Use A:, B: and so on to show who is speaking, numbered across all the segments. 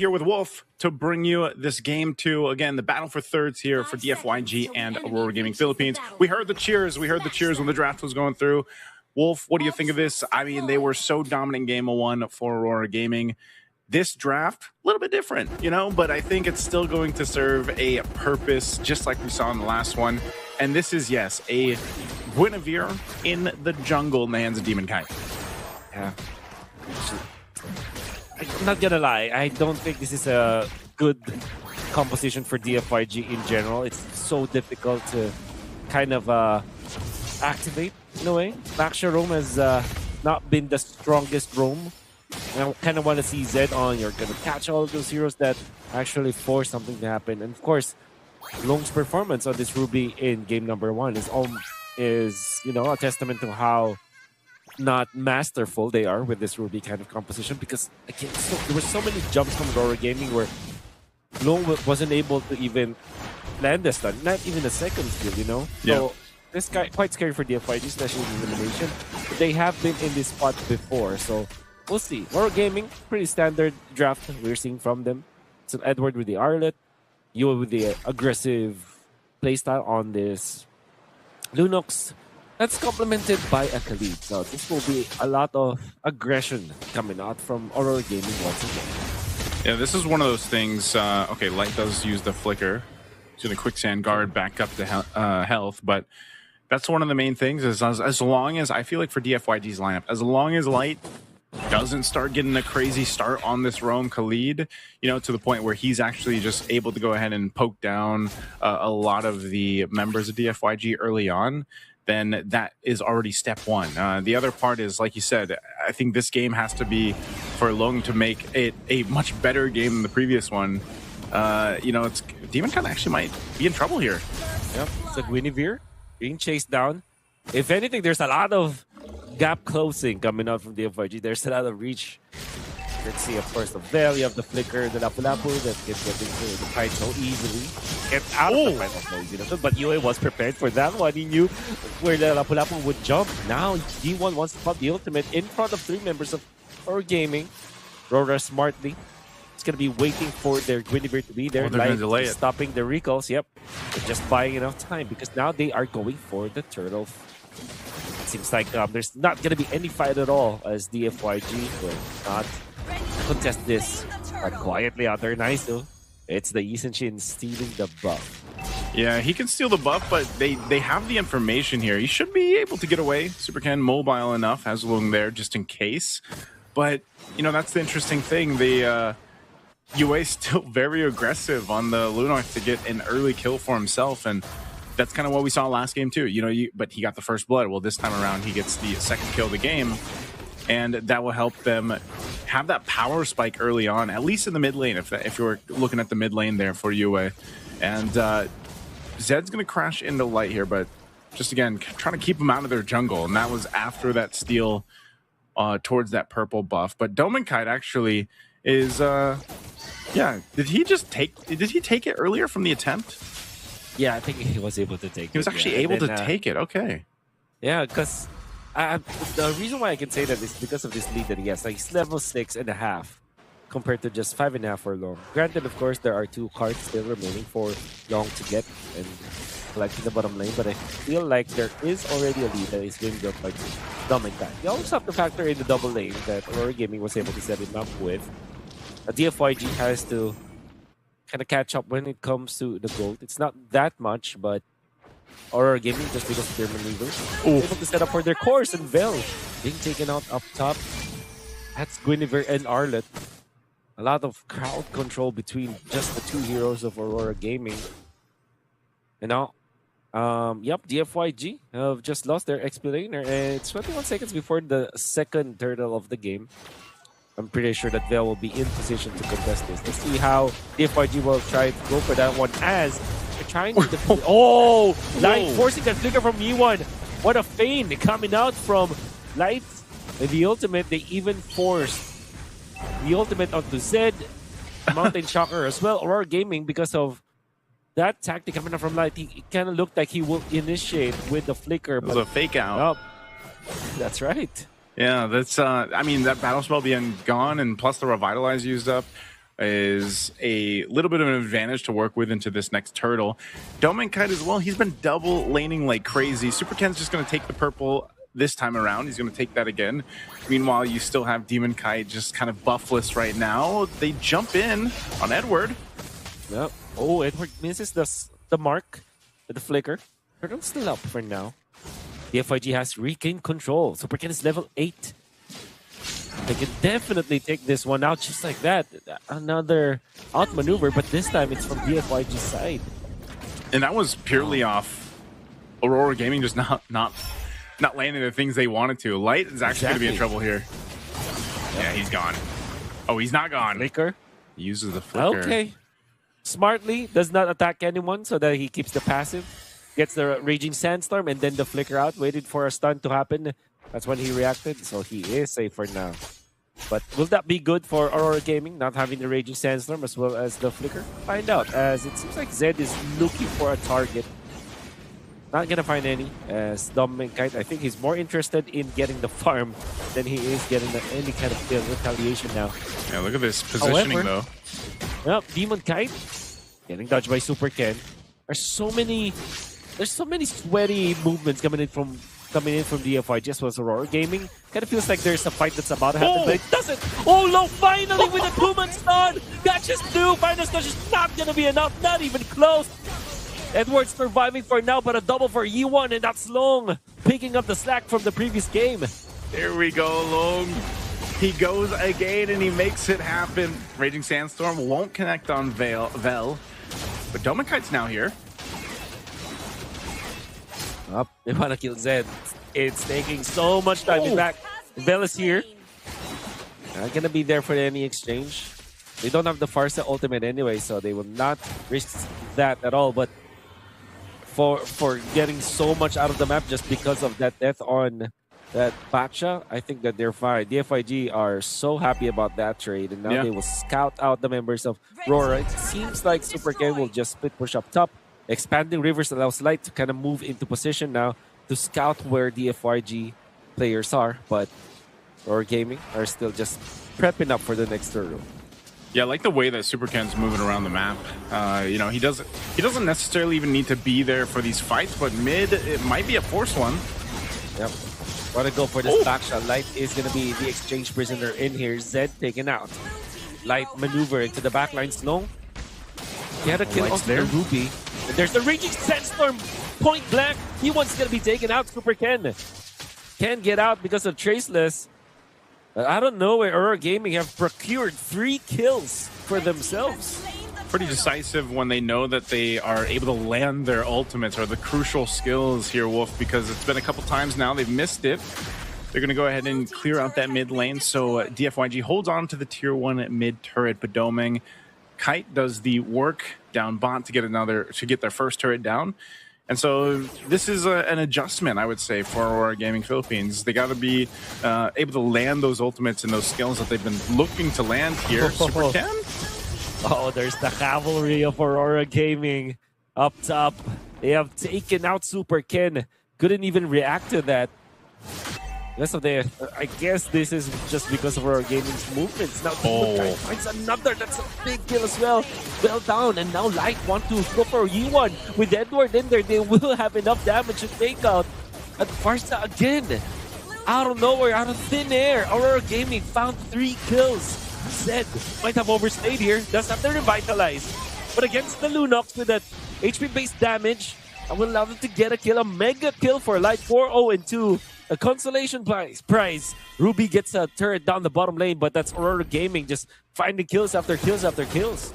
A: Here with Wolf to bring you this game two. Again, the battle for thirds here for DFYG and Aurora Gaming Philippines. We heard the cheers. We heard the cheers when the draft was going through. Wolf, what do you think of this? I mean, they were so dominant game one for Aurora Gaming. This draft, a little bit different, you know, but I think it's still going to serve a purpose, just like we saw in the last one. And this is, yes, a Guinevere in the jungle in the hands of Demon Kite.
B: Yeah. I'm not gonna lie, I don't think this is a good composition for DFYG in general. It's so difficult to kind of activate in a way. Maxia Roam has not been the strongest roam. And I kind of want to see Zed on. You're gonna catch all of those heroes that actually force something to happen. And of course, Long's performance on this Ruby in game number one is you know, a testament to how not masterful they are with this Ruby kind of composition, because again, there were so many jumps from Aurora Gaming where Long wasn't able to even land the stun, not even a second skill, you know?
A: Yeah.
B: So this guy quite scary for DFYG, especially in elimination. But they have been in this spot before, so we'll see. Aurora Gaming, pretty standard draft we're seeing from them. So Edward with the Arlet, you with the aggressive playstyle on this Lunox. That's complemented by a Khalid. So this will be a lot of aggression coming out from Aurora Gaming once again.
A: Yeah, this is one of those things. Okay, Light does use the flicker to the quicksand guard back up to health, but that's one of the main things. Is as long as I feel like for DFYG's lineup, as long as Light doesn't start getting a crazy start on this roam Khalid, you know, to the point where he's actually just able to go ahead and poke down a lot of the members of DFYG early on, then that is already step one. The other part is, like you said, I think this game has to be for Long to make it a much better game than the previous one. You know, it's Demon Kite actually might be in trouble here.
B: Yep, so Guinevere being chased down. If anything, there's a lot of gap closing coming out from DFYG. There's a lot of reach. Let's see, of course, the Veil, you have the Flicker, the Lapu-Lapu that can get into the fight so easily. Get out of the fight so easily. But UA was prepared for that one. He knew where the Lapu-Lapu would jump. Now, D1 wants to pop the ultimate in front of three members of Aurora Gaming. Aurora smartly. It's going to be waiting for their Guinevere to be there.
A: Oh, they're going to delay it.
B: Stopping the recalls. Yep. They're just buying enough time because now they are going for the turtle. It seems like there's not going to be any fight at all as DFYG will not contest this. But quietly out there, nice though. It's the Isenshin stealing the buff.
A: Yeah, he can steal the buff, but they have the information here. He should be able to get away. Supercan mobile enough, has Long there just in case. But, you know, that's the interesting thing. The UA still very aggressive on the Lunox to get an early kill for himself, and that's kind of what we saw last game too. You know, but he got the first blood. Well, this time around, he gets the second kill of the game, and that will help them have that power spike early on, at least in the mid lane, if you're looking at the mid lane there for UA. And Zed's going to crash into Light here, but just, again, trying to keep him out of their jungle, and that was after that steal towards that purple buff. But Demon Kite actually is, yeah, did he take it earlier from the attempt?
B: Yeah, I think he was able to take it.
A: He was actually able to take it, okay.
B: Yeah, because the reason why I can say that is because of this lead that he has. Like, he's level 6.5 compared to just 5.5 for Long. Granted, of course, there are 2 cards still remaining for Long to get and collect in the bottom lane, but I feel like there is already a lead that is being built by Demon Kite. You also have to factor in the double lane that Aurora Gaming was able to set him up with. DFYG has to kind of catch up when it comes to the gold. It's not that much, but Aurora Gaming, just because of their maneuvers, able to set up for their course, and Veil being taken out up top. That's Guinevere and Arlet. A lot of crowd control between just the 2 heroes of Aurora Gaming. And now, yep, DFYG have just lost their XP laner, and it's 21 seconds before the second turtle of the game. I'm pretty sure that Veil will be in position to contest this. Let's see how DFYG will try to go for that one as they're trying to defend. Oh! Light forcing that flicker from E1. What a feint coming out from Light. And the ultimate, they even forced the ultimate onto Zed, Mountain Shocker as well. Aurora Gaming, because of that tactic coming out from Light, it kind of looked like he will initiate with the flicker.
A: It was a fake out.
B: That's right.
A: Yeah, that's, I mean, that battle spell being gone and plus the Revitalize used up. is a little bit of an advantage to work with into this next turtle. Dome and Kite as well, he's been double laning like crazy. Super Ken's just going to take the purple this time around. He's going to take that again. Meanwhile, you still have Demon Kite just kind of buffless right now. They jump in on Edward.
B: Yep. Oh, Edward misses the mark with the flicker. Turtle's still up for now. DFYG has regained control. Super Ken is level 8. They can definitely take this one out just like that. Another outmaneuver, but this time it's from DFYG's side.
A: And that was purely off Aurora Gaming just not landing the things they wanted to. Light is actually going to be in trouble here. Yeah, he's gone. Oh, he's not gone.
B: Flicker.
A: He uses the flicker.
B: Okay. Smartly does not attack anyone so that he keeps the passive. Gets the Raging Sandstorm and then the flicker out. Waited for a stun to happen. That's when he reacted. So he is safe for now. But will that be good for Aurora Gaming, not having the Raging Sandstorm as well as the flicker? Find out, as it seems like Zed is looking for a target. Not gonna find any, as Dom and Kite, I think he's more interested in getting the farm than he is getting any kind of retaliation now.
A: Yeah, look at this positioning.
B: However,
A: though.
B: Well, Demon Kite getting dodged by Super Ken. There's so many sweaty movements coming in from DFYG as well as Aurora Gaming. Kind of feels like there's a fight that's about to happen, but it doesn't. Oh no! Finally with a 2-man stun, that just do. Final stun is not gonna be enough. Not even close. Edward's surviving for now, but a double for Yi1, and that's Long picking up the slack from the previous game.
A: There we go, Long. He goes again and he makes it happen. Raging Sandstorm won't connect on Vel, but Dome and Kite's now here.
B: Up, they want to kill Zed. It's taking so much time. In fact, Vel is here. Not gonna be there for any exchange. They don't have the Farsa ultimate anyway, so they will not risk that at all. But for getting so much out of the map just because of that death on that Bacha, I think that they're fine. DFYG are so happy about that trade, and now they will scout out the members of Aurora. It seems like Super Ken will just split push up top. Expanding Rivers allows Light to kind of move into position now to scout where DFYG players are, but Aurora Gaming are still just prepping up for the next turtle.
A: Yeah, I like the way that Super Ken's moving around the map. You know, he doesn't necessarily even need to be there for these fights, but mid, it might be a forced one.
B: Yep. Want to go for this backshot. Light is going to be the exchange prisoner in here. Zed taken out. Light maneuver into the backline slow. He had a kill off there. Ruby. And there's the Raging Sandstorm point blank. He wants going to be taken out. Super Ken can't get out because of Traceless. I don't know where Aurora Gaming have procured 3 kills for themselves.
A: Pretty decisive when they know that they are able to land their ultimates or the crucial skills here, Wolf, because it's been a couple times now they've missed it. They're going to go ahead and clear out that mid lane. So DFYG holds on to the tier 1 mid turret, but Doming Kite does the work down bot to get their first turret down. And so this is an adjustment, I would say, for Aurora Gaming Philippines. They got to be able to land those ultimates and those skills that they've been looking to land here. Super Ken?
B: Oh, there's the cavalry of Aurora Gaming up top. They have taken out Super Ken. Couldn't even react to that. I guess this is just because of Aurora Gaming's movements. Now, finds another. That's a big kill as well. Well down, and now Light want to go for Yi1. With Edward in there, they will have enough damage to take out. And Farsa again. Out of nowhere, out of thin air, Aurora Gaming found 3 kills. Zed might have overstayed here. Does have to revitalize. But against the Lunox with that HP-based damage, I will allow them to get a kill. A mega kill for Light 4-0-2. A consolation prize. Ruby gets a turret down the bottom lane, but that's Aurora Gaming just finding kills after kills after kills.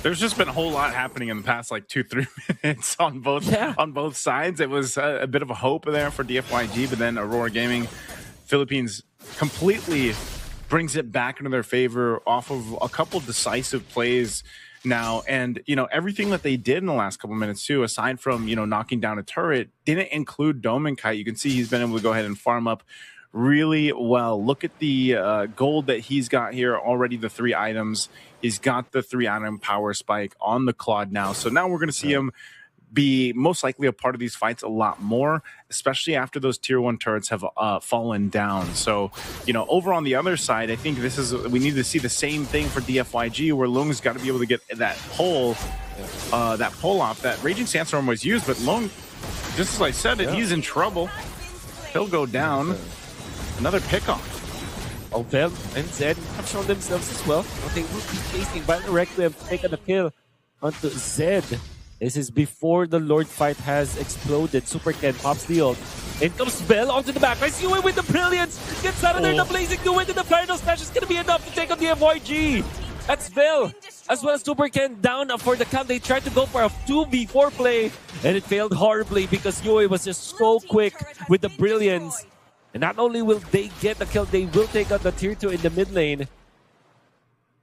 A: There's just been a whole lot happening in the past 2-3 minutes on both sides. It was a bit of a hope there for DFYG, but then Aurora Gaming Philippines completely brings it back into their favor off of a couple decisive plays now. And, everything that they did in the last couple minutes too, aside from, knocking down a turret, didn't include Dome and Kite. You can see he's been able to go ahead and farm up really well. Look at the gold that he's got here already, the 3 items. He's got the 3-item power spike on the Claude now. So now we're going to see him be most likely a part of these fights a lot more, especially after those tier 1 turrets have fallen down. So, you know, over on the other side, I think we need to see the same thing for DFYG, where Lung's got to be able to get that pull off. That Raging Sandstorm was used, but Lung, just as I said it, he's in trouble. He'll go down. Another pickoff.
B: Oh, Vel and Zed have shown themselves as well. They will be facing Violent Requiem, taking a kill onto Zed. This is before the Lord fight has exploded. Super Ken pops the ult. In comes Vel onto the back. Nice Yue with the brilliance. Gets out of there. The blazing to win. The final smash is going to be enough to take on the DFYG. That's Vel. As well as Super Ken down for the count. They tried to go for a 2v4 play. And it failed horribly because Yue was just so quick with the brilliance. And not only will they get the kill, they will take out the tier 2 in the mid lane.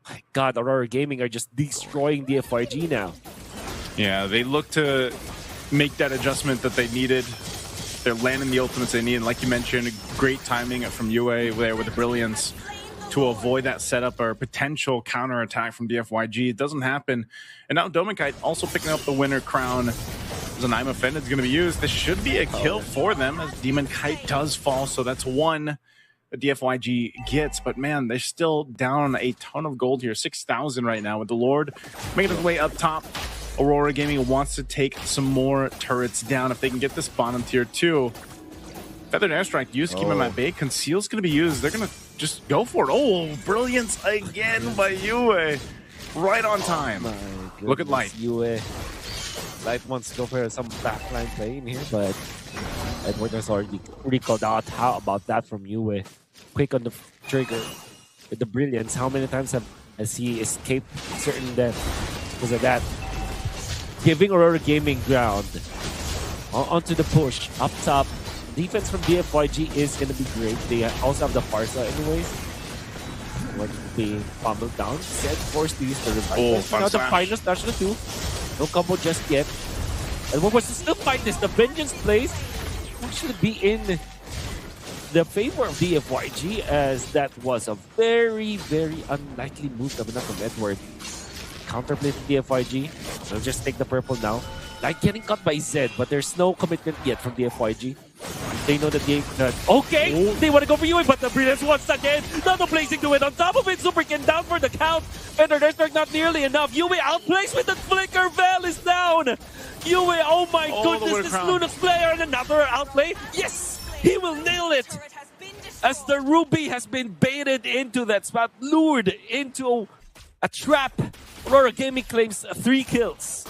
B: My God, Aurora Gaming are just destroying the DFYG now.
A: Yeah, they look to make that adjustment that they needed. They're landing the ultimates they need. And like you mentioned, great timing from Yue there with the brilliance to avoid that setup or potential counterattack from DFYG. It doesn't happen. And now Domikite also picking up the winner crown. Zanaima Offended is going to be used. This should be a kill for them as Demon Kite does fall. So that's one the DFYG gets. But man, they're still down a ton of gold here. 6,000 right now with the Lord making his way up top. Aurora Gaming wants to take some more turrets down if they can get this bottom tier 2. Feathered Airstrike used to keep him at bay. Conceal's going to be used. They're going to just go for it. Oh, brilliance again by Yue. Right on time. Look at Light.
B: Yue. Light wants to go for some backline play in here, but Edward has already recalled out. How about that from Yue? Quick on the trigger with the brilliance. How many times has he escaped certain death because of that? Giving Aurora Gaming ground. Onto the push. Up top. Defense from DFYG is going to be great. They also have the Farsa anyways. What being pummeled down. Zed forced to use the revive. Now the final slash the 2. No combo just yet. And what was to still fight this? The Vengeance plays actually be in the favor of DFYG, as that was a very, very unlikely move coming up from Edward. Counterplay from DFYG. They'll just take the purple now. Like getting cut by Zed, but there's no commitment yet from DFYG. They know that they want to go for Yue, but the brilliance once again. Now the blazing to it. On top of it, Super Ken down for the count. Fender Network not nearly enough. Yue outplays with the flicker. Vel is down. Yue, oh my goodness, this Lunox player, and another outplay. Yes, he will nail it. As the Ruby has been baited into that spot, lured into a trap. Aurora Gaming claims 3 kills.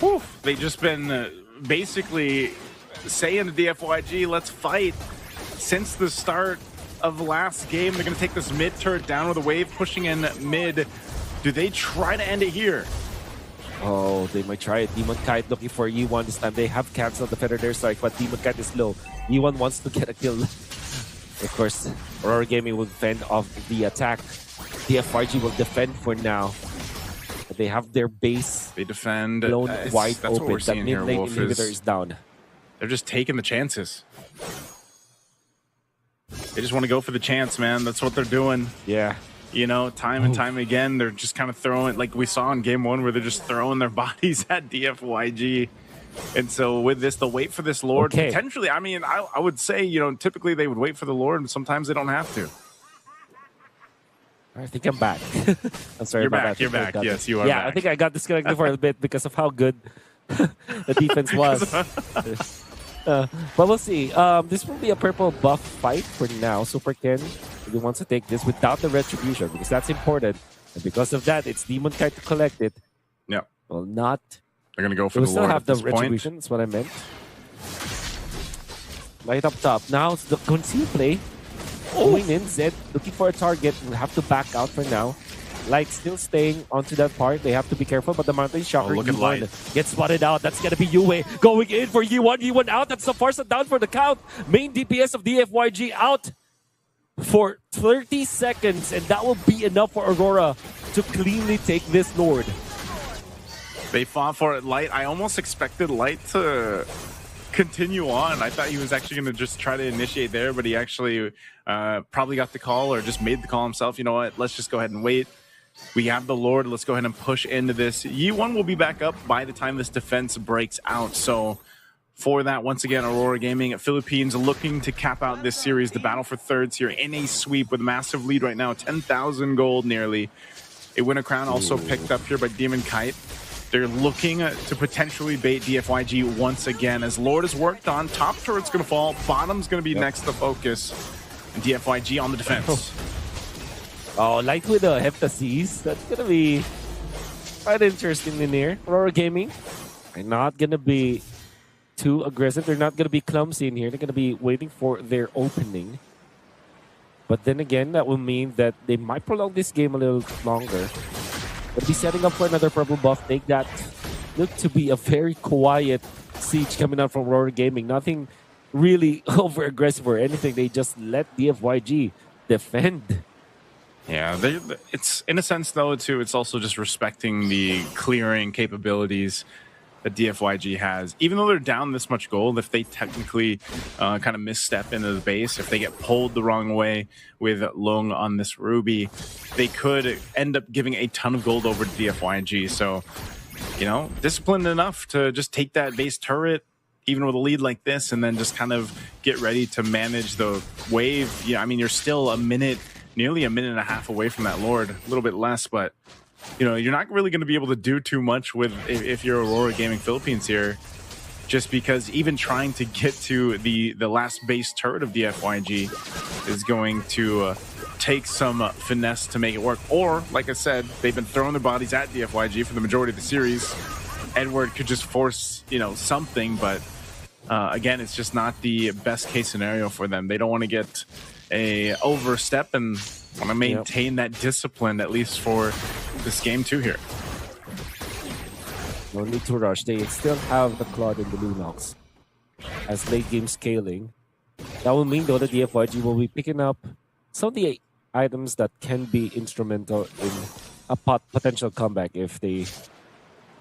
A: Whew. They've just been basically saying to DFYG, let's fight. Since the start of the last game, they're going to take this mid turret down with a wave pushing in mid. Do they try to end it here?
B: Oh, they might try it. Demon Kite looking for E1 this time. They have canceled the Feather Strike, but Demon Kite is low. E1 wants to get a kill. Of course, Aurora Gaming will fend off the attack. DFYG will defend for now. They have their base.
A: They defend.
B: Blown wide
A: that's
B: open.
A: What we're seeing
B: that mid lane
A: Wolf,
B: inhibitor is down.
A: They're just taking the chances. They just want to go for the chance, man. That's what they're doing.
B: Yeah.
A: You know, time and time again, they're just kind of throwing, like we saw in game 1, where they're just throwing their bodies at DFYG. And so with this, they'll wait for this Lord.
B: Okay.
A: Potentially, I mean, I would say, you know, typically they would wait for the Lord, and sometimes they don't have to.
B: I think I'm back. I'm sorry
A: You're
B: about
A: back.
B: that.
A: You're back. Yes, you are
B: yeah,
A: back.
B: I think I got disconnected for a bit because of how good the defense was. But we'll see. This will be a purple buff fight for now. Super Ken really wants to take this without the retribution because that's important. And because of that, it's Demon Kite to collect it.
A: Yeah.
B: Well, not.
A: They're going to go for
B: We'll
A: the
B: still
A: Lord
B: have
A: at
B: the
A: this
B: retribution.
A: point.
B: That's what I meant. Light up top. Now it's the conceal play. Going in, Zed looking for a target. Will have to back out for now. Light still staying onto that part. They have to be careful, but the Mountain Shocker
A: look at Light.
B: gets spotted out. That's going to be Yue going in for Yi1. Yi1 out. That's the Farsa down for the count. Main DPS of DFYG out for 30 seconds, and that will be enough for Aurora to cleanly take this Lord.
A: They fought for it. Light, I almost expected Light to continue on. I thought he was actually going to just try to initiate there, but he actually probably got the call or just made the call himself. You know what? Let's just go ahead and wait. We have the Lord. Let's go ahead and push into this. Yi1 will be back up by the time this defense breaks out. So for that, once again, Aurora Gaming, Philippines looking to cap out this series. The battle for thirds here in a sweep with a massive lead right now, 10,000 gold nearly. A winner crown also picked up here by Demon Kite. They're looking to potentially bait DFYG once again. As Lord is worked on, top turret's going to fall, bottom's going to be next to focus. And DFYG on the defense.
B: Oh, Light with the Heptaseas. That's going to be quite interesting in here. Aurora Gaming are not going to be too aggressive. They're not going to be clumsy in here. They're going to be waiting for their opening. But then again, that will mean that they might prolong this game a little longer. They'll be setting up for another purple buff take that looked to be a very quiet siege coming out from Aurora Gaming. Nothing really over aggressive or anything. They just let DFYG defend.
A: Yeah, it's in a sense though too. It's also just respecting the clearing capabilities that DFYG has. Even though they're down this much gold, if they technically kind of misstep into the base, if they get pulled the wrong way with Lung on this Ruby, they could end up giving a ton of gold over to DFYG. So, you know, disciplined enough to just take that base turret, even with a lead like this, and then just kind of get ready to manage the wave. Yeah, I mean, you're still a minute, nearly a minute and a half away from that Lord, a little bit less, but you know, you're not really going to be able to do too much with if you're Aurora Gaming Philippines here, just because even trying to get to the last base turret of DFYG is going to take some finesse to make it work. Or, like I said, they've been throwing their bodies at DFYG for the majority of the series. Edward could just force, you know, something, but again, it's just not the best case scenario for them. They don't want to get a overstep and want to maintain that discipline, at least for this game too here.
B: No need to rush. They still have the Claude and the Lunox as late game scaling. That will mean though that DFYG will be picking up some of the items that can be instrumental in a potential comeback if they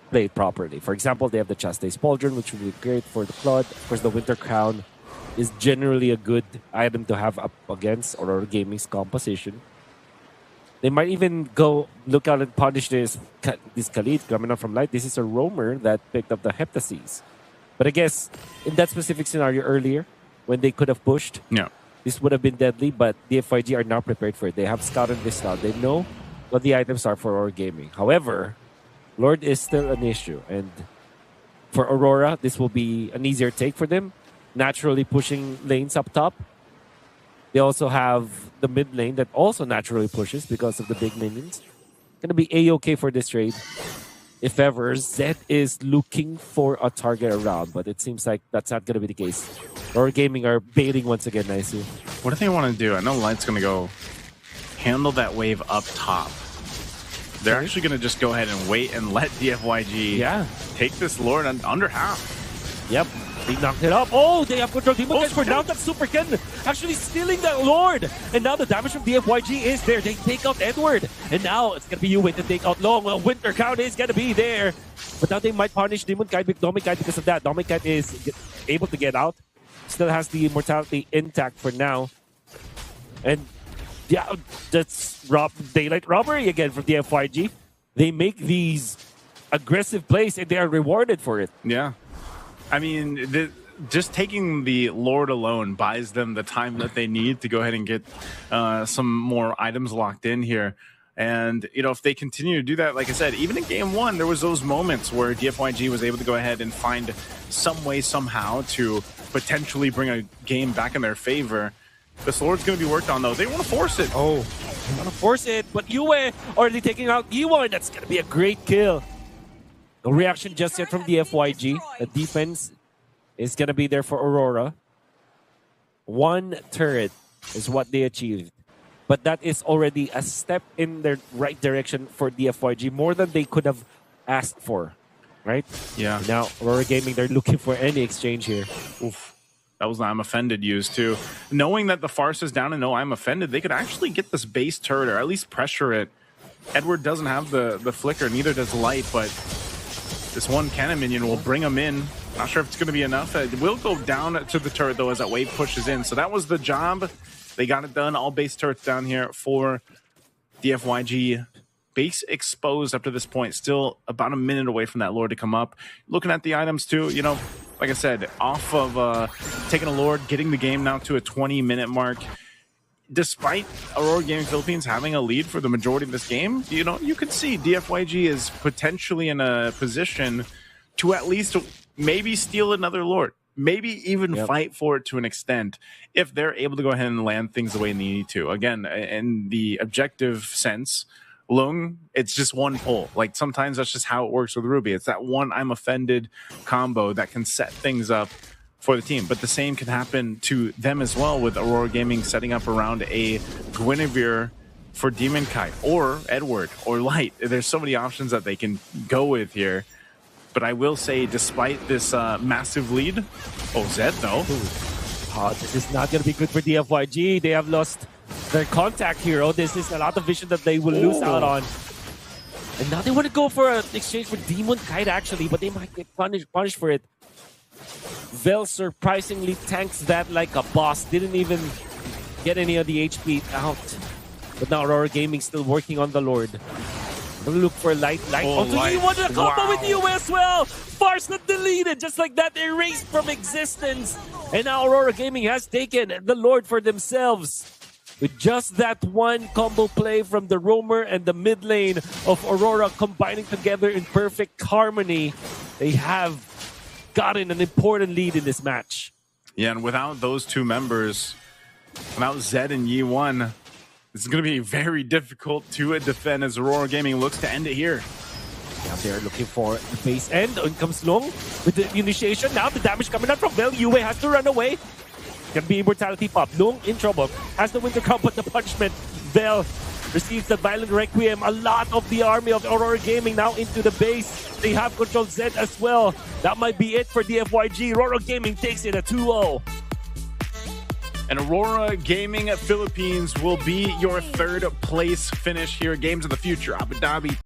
B: play it properly. For example, they have the Chastise Pauldron, which will be great for the Claude. Of course, the Winter Crown is generally a good item to have up against Aurora Gaming's composition. They might even go look out and punish this Khalid coming up from Light. This is a roamer that picked up the Heptaseas. But I guess in that specific scenario earlier, when they could have pushed, this would have been deadly, but DFYG are now prepared for it. They have scouted this out. They know what the items are for Aurora Gaming. However, Lord is still an issue. And for Aurora, this will be an easier take for them. Naturally pushing lanes up top. They also have the mid lane that also naturally pushes because of the big minions. Going to be A-okay for this trade. If ever, Zed is looking for a target around, but it seems like that's not going to be the case. Aurora Gaming are baiting once again, I see.
A: What do they want to do? I know Light's going to go handle that wave up top. They're actually going to just go ahead and wait and let DFYG take this Lord under half.
B: Yep. They knocked it up. Oh, they have control. Demon Guys for now. That Super Ken actually stealing that Lord. And now the damage from DFYG is there. They take out Edward. And now it's going to be you to take out Long. Well, Winter Crown is going to be there. But now they might punish Demon Kite with Dominic Kite because of that. Dominic Kite is able to get out. Still has the immortality intact for now. And yeah, that's daylight robbery again from DFYG. They make these aggressive plays and they are rewarded for it.
A: Yeah. I mean, just taking the Lord alone buys them the time that they need to go ahead and get some more items locked in here. And, you know, if they continue to do that, like I said, even in game one, there was those moments where DFYG was able to go ahead and find some way somehow to potentially bring a game back in their favor. This Lord's going to be worked on, though. They want to force it.
B: Oh, they want to force it. But Yue already taking out Yiwan. That's going to be a great kill. No reaction just yet from DFYG. The defense is going to be there for Aurora. One turret is what they achieved. But that is already a step in the right direction for DFYG. More than they could have asked for. Right?
A: Yeah.
B: Now, Aurora Gaming, they're looking for any exchange here.
A: Oof. That was I'm Offended used too. Knowing that the Farce is down and no I'm Offended, they could actually get this base turret or at least pressure it. Edward doesn't have the flicker, neither does Light, but this one cannon minion will bring him in. Not sure if it's going to be enough. It will go down to the turret, though, as that wave pushes in. So that was the job. They got it done. All base turrets down here for DFYG base exposed up to this point. Still about a minute away from that Lord to come up. Looking at the items too, you know, like I said, off of taking a Lord, getting the game now to a 20-minute mark. Despite Aurora Gaming Philippines having a lead for the majority of this game, you know, you could see DFYG is potentially in a position to at least maybe steal another Lord, maybe even fight for it to an extent if they're able to go ahead and land things the way they need to. Again, in the objective sense, Lung, it's just one pull. Like sometimes that's just how it works with Ruby. It's that one I'm offended combo that can set things up for the team, but the same can happen to them as well with Aurora Gaming setting up around a Guinevere for Demon Kite or Edward or Light. There's so many options that they can go with here. But I will say, despite this massive lead, Zed though.
B: This is not going to be good for DFYG. They have lost their contact hero. This is a lot of vision that they will lose out on. And now they want to go for an exchange for Demon Kite actually, but they might get punished for it. Vel surprisingly tanks that like a boss. Didn't even get any of the HP out. But now Aurora Gaming still working on the Lord. Gonna look for Light.
A: Light.
B: You want a combo with you as well. Farce not deleted. Just like that, erased from existence. And now Aurora Gaming has taken the Lord for themselves. With just that one combo play from the roamer and the mid lane of Aurora combining together in perfect harmony, they have gotten an important lead in this match.
A: Yeah, and without those two members, without Zed and Yi1, it's going to be very difficult to defend as Aurora Gaming looks to end it here.
B: Now they're looking for the base end. In comes Long with the initiation. Now the damage coming out from Vel. Yue has to run away. Can be Immortality pop. Long in trouble. Has the Winter Cup, but the punishment. Vel receives the Violent Requiem. A lot of the army of Aurora Gaming now into the base. They have controlled Zed as well. That might be it for DFYG. Aurora Gaming takes it at 2-0.
A: And Aurora Gaming Philippines will be your third place finish here. Games of the Future, Abu Dhabi